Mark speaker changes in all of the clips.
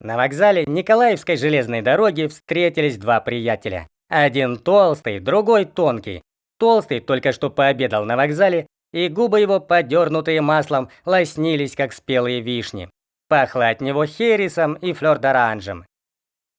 Speaker 1: На вокзале Николаевской железной дороги встретились два приятеля. Один толстый, другой тонкий. Толстый только что пообедал на вокзале, и губы его, подернутые маслом, лоснились, как спелые вишни. Пахло от него хересом и флёр-д'оранжем.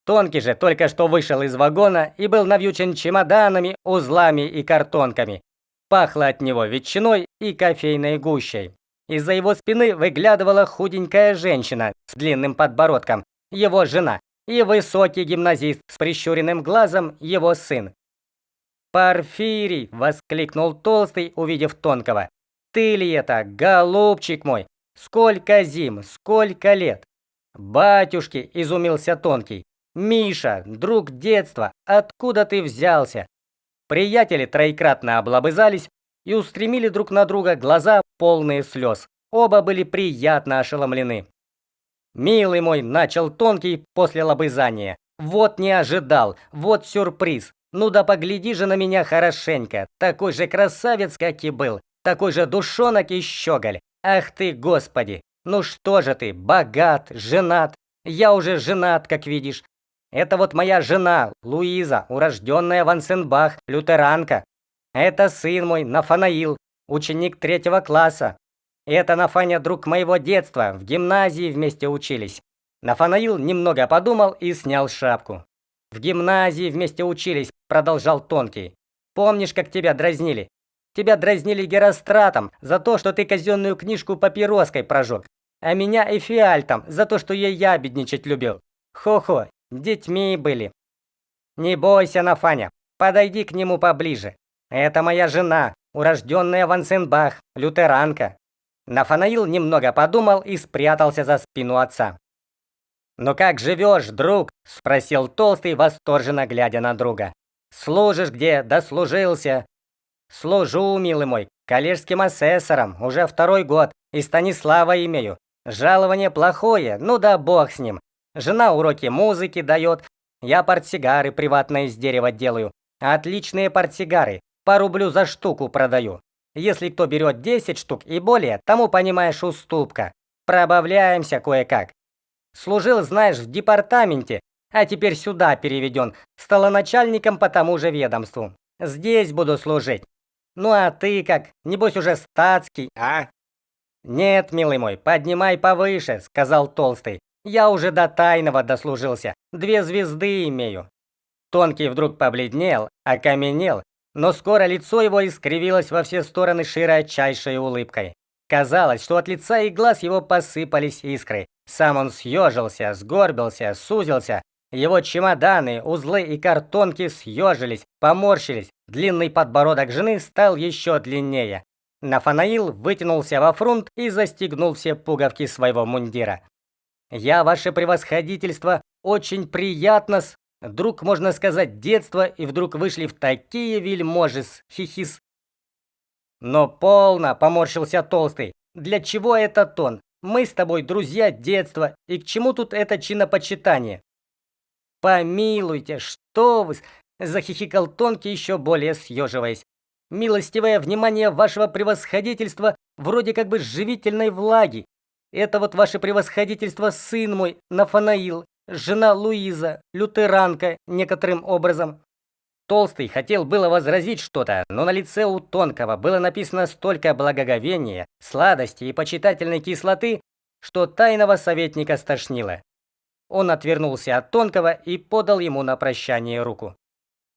Speaker 1: Тонкий же только что вышел из вагона и был навьючен чемоданами, узлами и картонками. Пахло от него ветчиной и кофейной гущей. Из-за его спины выглядывала худенькая женщина с длинным подбородком, его жена, и высокий гимназист с прищуренным глазом, его сын. «Порфирий!» — воскликнул толстый, увидев тонкого. «Ты ли это, голубчик мой? Сколько зим, сколько лет!» «Батюшки!» — изумился тонкий. «Миша, друг детства, откуда ты взялся?» Приятели троекратно облобызались и устремили друг на друга глаза, полные слез. Оба были приятно ошеломлены. «Милый мой», — начал тонкий после лобызания, — «вот не ожидал, вот сюрприз. Ну да погляди же на меня хорошенько, такой же красавец, как и был, такой же душонок и щеголь. Ах ты, Господи! Ну что же ты, богат, женат? Я уже женат, как видишь. Это вот моя жена, Луиза, урожденная Ванценбах, лютеранка. Это сын мой, Нафанаил, ученик 3 класса. Это Нафаня, друг моего детства, в гимназии вместе учились». Нафанаил немного подумал и снял шапку. «В гимназии вместе учились», — продолжал тонкий. «Помнишь, как тебя дразнили? Тебя дразнили Геростратом за то, что ты казенную книжку папироской прожег, а меня Эфиальтом за то, что я ябедничать любил. Хо-хо, детьми были. Не бойся, Нафаня, подойди к нему поближе. Это моя жена, урожденная Ванценбах, лютеранка». Нафанаил немного подумал и спрятался за спину отца. «Ну как живешь, друг?» — спросил толстый, восторженно глядя на друга. «Служишь где? Дослужился?» «Служу, милый мой, коллежским асессором, уже 2-й год, и Станислава имею. Жалование плохое, ну да бог с ним. Жена уроки музыки дает, я портсигары приватно из дерева делаю. Отличные портсигары, по рублю за штуку продаю. Если кто берет 10 штук и более, тому, понимаешь, уступка. Пробавляемся кое-как. Служил, знаешь, в департаменте, а теперь сюда переведен, столоначальником по тому же ведомству. Здесь буду служить. Ну а ты как, небось уже статский, а?» «Нет, милый мой, поднимай повыше», — сказал толстый. «Я уже до тайного дослужился, 2 звезды имею». Тонкий вдруг побледнел, окаменел, но скоро лицо его искривилось во все стороны широчайшей улыбкой. Казалось, что от лица и глаз его посыпались искры. Сам он съежился, сгорбился, сузился. Его чемоданы, узлы и картонки съежились, поморщились. Длинный подбородок жены стал еще длиннее. Нафанаил вытянулся во фрунт и застегнул все пуговки своего мундира. «Я, ваше превосходительство, очень приятно-с, друг, можно сказать, детства, и вдруг вышли в такие вельможи-с, хихис». «Но полно», — поморщился толстый. «Для чего этот тон? Мы с тобой друзья детства, и к чему тут это чинопочитание?» «Помилуйте, что вы!» — захихикал тонкий, еще более съеживаясь. «Милостивое внимание вашего превосходительства вроде как бы живительной влаги. Это вот ваше превосходительство сын мой, Нафанаил, жена Луиза, лютеранка некоторым образом». Толстый хотел было возразить что-то, но на лице у тонкого было написано столько благоговения, сладости и почитательной кислоты, что тайного советника стошнило. Он отвернулся от тонкого и подал ему на прощание руку.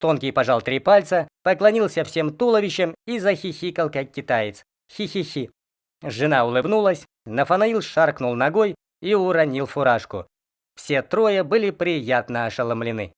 Speaker 1: Тонкий пожал 3 пальца, поклонился всем туловищем и захихикал, как китаец. Хи-хи-хи. Жена улыбнулась, Нафанаил шаркнул ногой и уронил фуражку. Все трое были приятно ошеломлены.